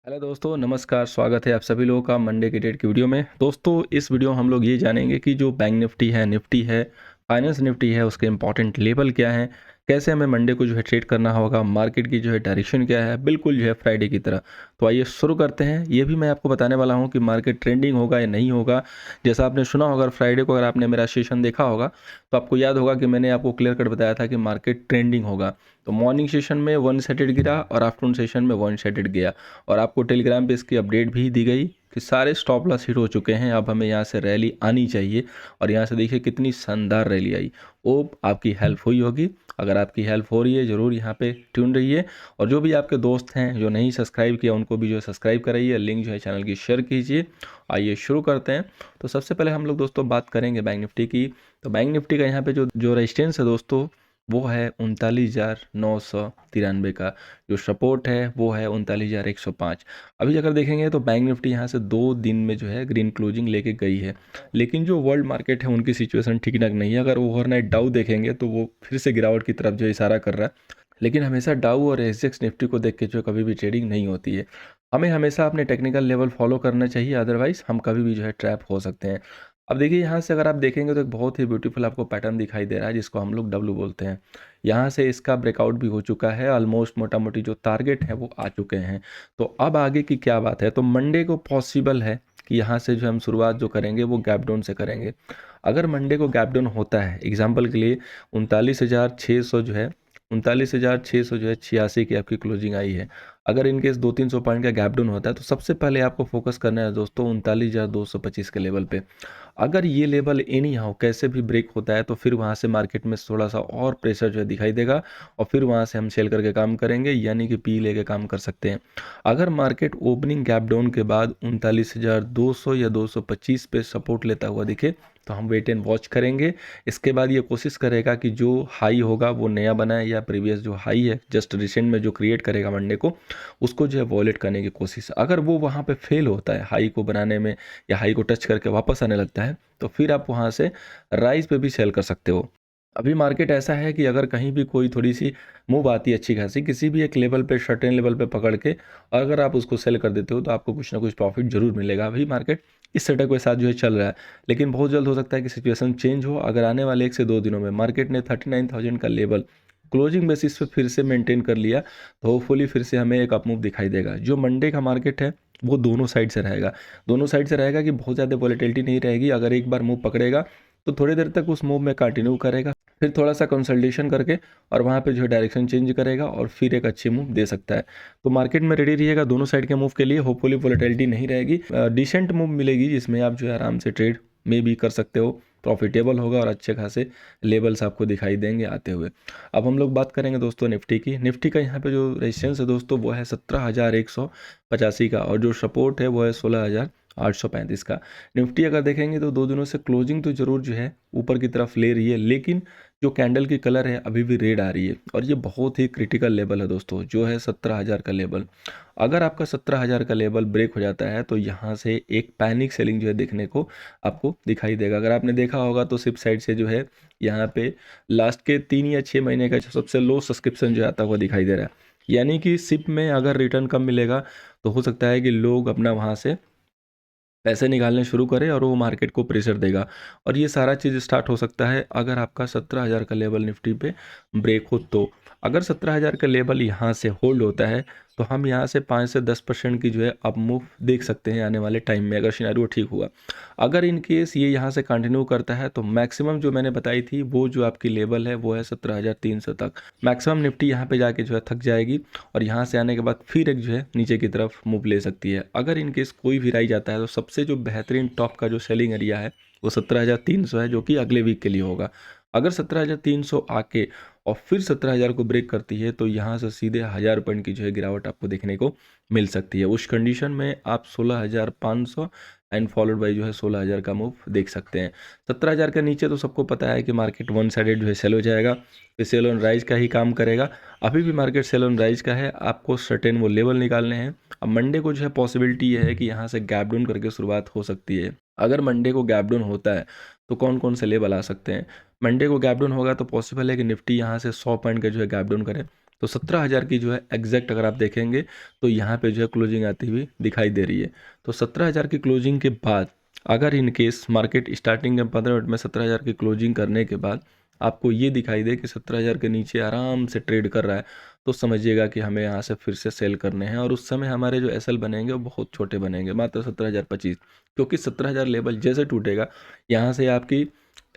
Hello दोस्तों, नमस्कार। स्वागत है आप सभी लोगों का मंडे की डेट की वीडियो में। दोस्तों, इस वीडियो में हम लोग ये जानेंगे कि जो बैंक निफ्टी है, फाइनेंस निफ्टी है, उसके इंपॉर्टेंट लेवल क्या हैं, कैसे हमें मंडे को जो है ट्रेड करना होगा, मार्केट की जो है डायरेक्शन क्या है, बिल्कुल जो है फ्राइडे की तरह। तो आइए शुरू करते हैं। ये भी मैं आपको बताने वाला हूँ कि मार्केट ट्रेंडिंग होगा या नहीं होगा। जैसा आपने सुना होगा फ्राइडे को, अगर आपने मेरा सेशन देखा होगा तो आपको याद होगा कि मैंने आपको क्लियर कट बताया था कि मार्केट ट्रेंडिंग होगा। तो मॉर्निंग सेशन में वन साइडेड गिरा और आफ्टरनून सेशन में वन साइडेड गया। और आपको टेलीग्राम पे इसकी अपडेट भी दी गई कि सारे स्टॉप लॉस हिट हो चुके हैं, अब हमें यहाँ से रैली आनी चाहिए। और यहाँ से देखिए कितनी शानदार रैली आई। वो आपकी हेल्प हुई होगी। अगर आपकी हेल्प हो रही है, ज़रूर यहाँ पे ट्यून रहिए। और जो भी आपके दोस्त हैं जो नहीं सब्सक्राइब किया, उनको भी जो है सब्सक्राइब कराइए, लिंक जो है चैनल की शेयर कीजिए। आइए शुरू करते हैं। तो सबसे पहले हम लोग दोस्तों बात करेंगे बैंक निफ्टी की। तो बैंक निफ्टी का यहाँ पे जो जो रेजिस्टेंस है दोस्तों, वो है 39,993 का। जो सपोर्ट है वो है 39,105। अभी अगर देखेंगे तो बैंक निफ्टी यहाँ से 2 दिन में जो है ग्रीन क्लोजिंग लेके गई है। लेकिन जो वर्ल्ड मार्केट है उनकी सिचुएशन ठीक ठाक नहीं है। अगर ओवरनाइट डाउ देखेंगे तो वो फिर से गिरावट की तरफ जो है इशारा कर रहा है। लेकिन हमेशा डाउ और एसजेक्स निफ्टी को देख के जो कभी भी ट्रेडिंग नहीं होती है। हमें हमेशा अपने टेक्निकल लेवल फॉलो करना चाहिए, अदरवाइज हम कभी भी जो है ट्रैप हो सकते हैं। अब देखिए यहाँ से अगर आप देखेंगे तो एक बहुत ही ब्यूटीफुल आपको पैटर्न दिखाई दे रहा है, जिसको हम लोग डब्लू बोलते हैं। यहाँ से इसका ब्रेकआउट भी हो चुका है, ऑलमोस्ट मोटा मोटी जो टारगेट है वो आ चुके हैं। तो अब आगे की क्या बात है, तो मंडे को पॉसिबल है कि यहाँ से जो हम शुरुआत जो करेंगे वो गैप डाउन से करेंगे। अगर मंडे को गैप डाउन होता है, एग्जाम्पल के लिए 39,600 जो है, 39,600 जो है 86 की आपकी क्लोजिंग आई है। अगर इनकेस 200-300 पॉइंट का गैप डाउन होता है तो सबसे पहले आपको फोकस करना है दोस्तों 39,225 के लेवल पे। अगर ये लेवल एनी हाउ कैसे भी ब्रेक होता है तो फिर वहाँ से मार्केट में थोड़ा सा और प्रेशर जो है दिखाई देगा, और फिर वहाँ से हम सेल करके काम करेंगे, यानी कि पी लेके काम कर सकते हैं। अगर मार्केट ओपनिंग गैप डाउन के बाद 39,200 या 225 पे सपोर्ट लेता हुआ दिखे तो हम वेट एंड वॉच करेंगे। इसके बाद ये कोशिश करेगा कि जो हाई होगा वो नया बनाए, या प्रीवियस जो हाई है जस्ट रिसेंट में जो क्रिएट करेगा मंडे को, उसको जो है वॉलेट करने की कोशिश। अगर वो वहाँ पे फेल होता है हाई को बनाने में, या हाई को टच करके वापस आने लगता है, तो फिर आप वहाँ से राइज पे भी सेल कर सकते हो। अभी मार्केट ऐसा है कि अगर कहीं भी कोई थोड़ी सी मूव आती है अच्छी खासी किसी भी एक लेवल पे, सर्टेन लेवल पे पकड़ के, और अगर आप उसको सेल कर देते हो तो आपको कुछ ना कुछ प्रॉफिट जरूर मिलेगा। अभी मार्केट इस सेटअप के साथ जो है चल रहा है, लेकिन बहुत जल्द हो सकता है कि सिचुएशन चेंज हो। अगर आने वाले 1 से 2 दिनों में मार्केट ने 39,000 का लेवल क्लोजिंग बेसिस पे फिर से मेंटेन कर लिया तो होपफुली फिर से हमें एक अप मूव दिखाई देगा। जो मंडे का मार्केट है वो दोनों साइड से रहेगा। दोनों साइड से रहेगा कि बहुत ज़्यादा वॉलेटिलिटी नहीं रहेगी। अगर एक बार मूव पकड़ेगा तो थोड़ी देर तक उस मूव में कंटिन्यू करेगा, फिर थोड़ा सा कंसल्टेशन करके और वहाँ पे जो है डायरेक्शन चेंज करेगा और फिर एक अच्छी मूव दे सकता है। तो मार्केट में रेडी रहिएगा दोनों साइड के मूव के लिए। होपफुली वॉलेटिलिटी नहीं रहेगी, डिसेंट मूव मिलेगी जिसमें आप जो है आराम से ट्रेड में भी कर सकते हो, प्रॉफिटेबल होगा और अच्छे खासे लेवल्स आपको दिखाई देंगे आते हुए। अब हम लोग बात करेंगे दोस्तों निफ्टी की। निफ्टी का यहाँ पे जो रेजिस्टेंस है दोस्तों वो है 17,185 का, और जो सपोर्ट है वो है 16,835 का। निफ्टी अगर देखेंगे तो 2 दिनों से क्लोजिंग तो जरूर जो है ऊपर की तरफ ले रही है, लेकिन जो कैंडल की कलर है अभी भी रेड आ रही है, और ये बहुत ही क्रिटिकल लेवल है दोस्तों, जो है 17,000 का लेवल। अगर आपका 17,000 का लेवल ब्रेक हो जाता है तो यहाँ से एक पैनिक सेलिंग जो है देखने को आपको दिखाई देगा। अगर आपने देखा होगा तो सिप साइड से जो है यहाँ पे लास्ट के 3 या 6 महीने का जो सबसे लो सब्सक्रिप्शन जो आता हुआ दिखाई दे रहा है, यानी कि सिप में अगर रिटर्न कम मिलेगा तो हो सकता है कि लोग अपना वहाँ से पैसे निकालने शुरू करें और वो मार्केट को प्रेशर देगा। और ये सारा चीज़ स्टार्ट हो सकता है अगर आपका 17,000 का लेवल निफ्टी पे ब्रेक हो तो। अगर 17,000 का लेवल यहाँ से होल्ड होता है तो हम यहाँ से 5 से 10% की जो है अप मूव देख सकते हैं आने वाले टाइम में, अगर सिनेरियो ठीक हुआ। अगर इन केस ये यहाँ से कंटिन्यू करता है तो मैक्सिमम जो मैंने बताई थी वो जो आपकी लेवल है वो है 17,300 तक। मैक्सिमम निफ्टी यहाँ पे जाके जो है थक जाएगी, और यहाँ से आने के बाद फिर एक जो है नीचे की तरफ मूव ले सकती है। अगर इन केस कोई भी राइज आता है तो सबसे जो बेहतरीन टॉप का जो सेलिंग एरिया है वो 17,300 है, जो कि अगले वीक के लिए होगा। अगर 17,300 आके और फिर 17,000 को ब्रेक करती है तो यहाँ से सीधे 1,000 पॉइंट की जो है गिरावट आपको देखने को मिल सकती है। उस कंडीशन में आप 16,500 एंड फॉलोड बाई जो है 16,000 का मूव देख सकते हैं। 17,000 के नीचे तो सबको पता है कि मार्केट वन साइडेड जो है सेल हो जाएगा, तो सेल ऑन राइज का ही काम करेगा। अभी भी मार्केट सेल ऑन राइज का है, आपको सर्टेन वो लेवल निकालने हैं। अब मंडे को जो है पॉसिबिलिटी ये है कि यहाँ से गैप डाउन करके शुरुआत हो सकती है। अगर मंडे को गैप डाउन होता है तो कौन कौन से लेवल आ सकते हैं। मंडे को गैप डाउन होगा तो पॉसिबल है कि निफ्टी यहाँ से 100 पॉइंट का जो है गैप डाउन करे, तो 17,000 की जो है एग्जैक्ट अगर आप देखेंगे तो यहाँ पे जो है क्लोजिंग आती हुई दिखाई दे रही है। तो 17,000 की क्लोजिंग के बाद अगर इन केस मार्केट स्टार्टिंग के 15 मिनट में 17,000 की क्लोजिंग करने के बाद आपको ये दिखाई दे कि 17,000 के नीचे आराम से ट्रेड कर रहा है, तो समझिएगा कि हमें यहाँ से फिर से सेल करने हैं और उस समय हमारे जो एसएल बनेंगे वो बहुत छोटे बनेंगे, मात्र 17,025, क्योंकि 17,000 लेवल जैसे टूटेगा यहाँ से आपकी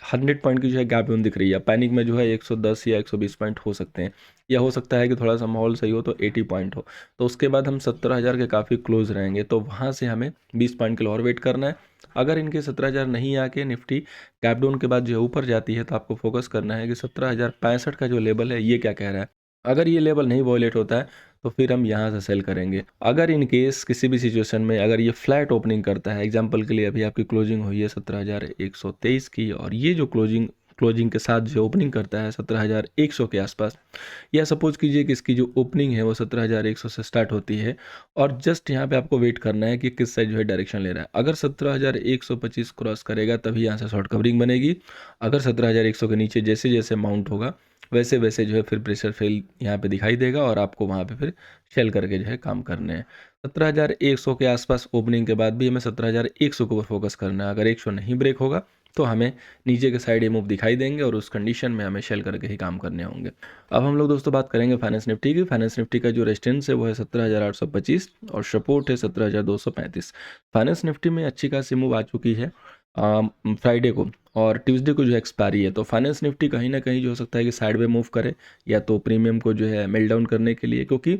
100 पॉइंट की जो है गैप डाउन दिख रही है। पैनिक में जो है 110 या 120 पॉइंट हो सकते हैं, या हो सकता है कि थोड़ा सा माहौल सही हो तो 80 पॉइंट हो। तो उसके बाद हम 17,000 के काफ़ी क्लोज रहेंगे, तो वहाँ से हमें 20 पॉइंट के लिए और वेट करना है। अगर इनके 17,000 नहीं आके निफ्टी गैप डाउन के बाद जो है ऊपर जाती है, तो आपको फोकस करना है कि 17,065 का जो लेवल है ये क्या कह रहा है। अगर ये लेवल नहीं वॉयलेट होता है तो फिर हम यहाँ से सेल करेंगे। अगर इन केस किसी भी सिचुएशन में अगर ये फ्लैट ओपनिंग करता है, एग्जांपल के लिए अभी आपकी क्लोजिंग हुई है 17,123 की, और ये जो क्लोजिंग के साथ जो ओपनिंग करता है 17,100 के आसपास, या सपोज कीजिए कि इसकी जो ओपनिंग है वो 17,100 से स्टार्ट होती है, और जस्ट यहाँ पे आपको वेट करना है कि किस साइड जो है डायरेक्शन ले रहा है। अगर 17,125 क्रॉस करेगा तभी यहाँ से शॉर्ट कवरिंग बनेगी। अगर 17,100 के नीचे जैसे जैसे माउंट होगा वैसे वैसे जो है फिर प्रेशर फेल यहाँ पे दिखाई देगा और आपको वहाँ पे फिर शेल करके जो है काम करने हैं। 17,100 के आसपास ओपनिंग के बाद भी हमें 17,100 के ऊपर फोकस करना है। अगर 100 नहीं ब्रेक होगा तो हमें नीचे के साइड ये मूव दिखाई देंगे और उस कंडीशन में हमें शेल करके ही काम करने होंगे। अब हम लोग दोस्तों बात करेंगे फाइनेंस निफ्टी की। फाइनेंस निफ्टी का जो रेजिस्टेंस है वो है 17,825 और सपोर्ट है 17,235। फाइनेंस निफ्टी में अच्छी खासी मूव आ चुकी है फ्राइडे को, और ट्यूसडे को जो एक्सपायरी है, तो फाइनेंस निफ्टी कहीं ना कहीं जो हो सकता है कि साइडवे मूव करे, या तो प्रीमियम को जो है मेल डाउन करने के लिए, क्योंकि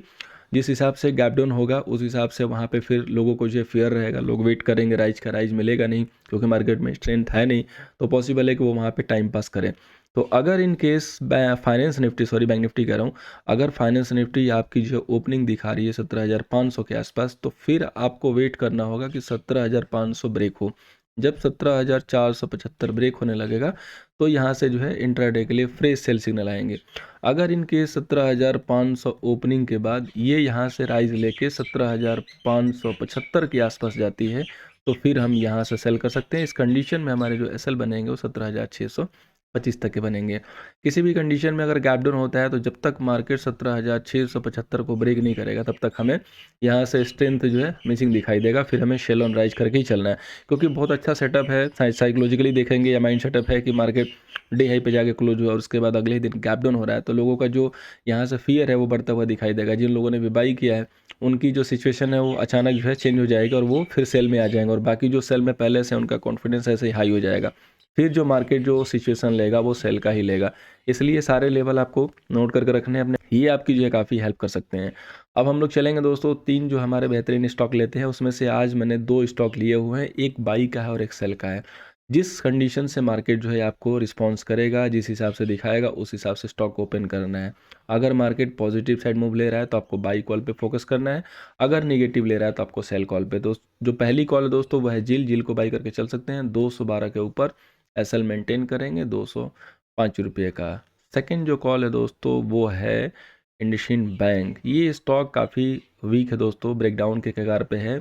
जिस हिसाब से गैप डाउन होगा उस हिसाब से वहाँ पे फिर लोगों को जो है फेयर रहेगा, लोग वेट करेंगे राइज का, राइज मिलेगा नहीं क्योंकि मार्केट में स्ट्रेंथ है नहीं, तो पॉसिबल है कि वो वहाँ पे टाइम पास करें। तो अगर in case finance Nifty, sorry bank Nifty कह रहा हूँ, अगर फाइनेंस निफ्टी आपकी जो ओपनिंग दिखा रही है 17,500 के आसपास, तो फिर आपको वेट करना होगा कि 17,500 ब्रेक हो। जब 17,475 ब्रेक होने लगेगा तो यहाँ से जो है इंट्राडे के लिए फ्रेश सेल सिग्नल आएंगे। अगर इनके 17,500 ओपनिंग के बाद ये यहाँ से राइज लेके 17,575 के आसपास जाती है, तो फिर हम यहाँ से सेल कर सकते हैं। इस कंडीशन में हमारे जो एसएल बनेंगे वो 17,625 तक के बनेंगे। किसी भी कंडीशन में अगर गैप डाउन होता है तो जब तक मार्केट 17,675 को ब्रेक नहीं करेगा तब तक हमें यहाँ से स्ट्रेंथ जो है मिसिंग दिखाई देगा, फिर हमें शेल ऑन राइज करके ही चलना है, क्योंकि बहुत अच्छा सेटअप है। साइकोलॉजिकली देखेंगे या माइंड सेटअप है कि मार्केट डे हाई पे जाके क्लोज हुआ और उसके बाद अगले ही दिन गैप डाउन हो रहा है, तो लोगों का जो यहाँ से फियर है वो बढ़ता हुआ दिखाई देगा। जिन लोगों ने भी बाई किया है उनकी जो सिचुएशन है वो अचानक जो है चेंज हो जाएगी और वो फिर सेल में आ जाएंगे, और बाकी जो सेल में पहले से उनका कॉन्फिडेंस ऐसे ही हाई हो जाएगा। फिर जो मार्केट जो सिचुएशन लेगा वो सेल का ही लेगा। इसलिए सारे लेवल आपको नोट करके रखने हैं अपने, ये आपकी जो है काफ़ी हेल्प कर सकते हैं। अब हम लोग चलेंगे दोस्तों 3 जो हमारे बेहतरीन स्टॉक लेते हैं, उसमें से आज मैंने 2 स्टॉक लिए हुए हैं, एक बाई का है और एक सेल का है। जिस कंडीशन से मार्केट जो है आपको रिस्पॉन्स करेगा, जिस हिसाब से दिखाएगा उस हिसाब से स्टॉक ओपन करना है। अगर मार्केट पॉजिटिव साइड मूव ले रहा है तो आपको बाई कॉल पे फोकस करना है, अगर नेगेटिव ले रहा है तो आपको सेल कॉल पे। दोस्त जो पहली कॉल है दोस्तों वह है जिल को बाई करके चल सकते हैं, 212 के ऊपर एसएल मेंटेन करेंगे 205 रुपये का। सेकंड जो कॉल है दोस्तों वो है इंडसइंड बैंक। ये स्टॉक काफ़ी वीक है दोस्तों, ब्रेकडाउन के कगार पे है।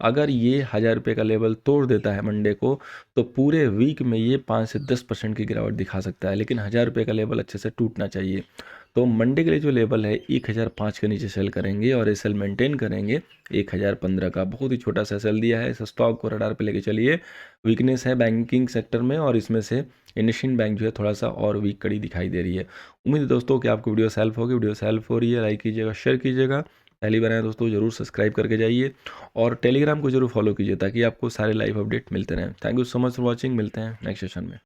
अगर ये 1,000 रुपये का लेवल तोड़ देता है मंडे को तो पूरे वीक में ये 5 से 10% की गिरावट दिखा सकता है, लेकिन 1,000 रुपये का लेवल अच्छे से टूटना चाहिए। तो मंडे के लिए जो लेवल है 1,005 के नीचे सेल करेंगे और एसएल मेंटेन करेंगे 1,015 का। बहुत ही छोटा सा एसएल दिया है, इस स्टॉक को रडार पे लेके चलिए। वीकनेस है बैंकिंग सेक्टर में और इसमें से इंडसइंड बैंक जो है थोड़ा सा और वीक कड़ी दिखाई दे रही है। उम्मीद है दोस्तों कि आपको वीडियो हेल्प होगी। वीडियो हेल्प हो रही है लाइक कीजिएगा, शेयर कीजिएगा। पहली बार आए दोस्तों ज़रूर सब्सक्राइब करके जाइए और टेलीग्राम को जरूर फॉलो कीजिए ताकि आपको सारे लाइव अपडेट मिलते रहें। Thank you so much for watching, मिलते हैं नेक्स्ट सेशन में।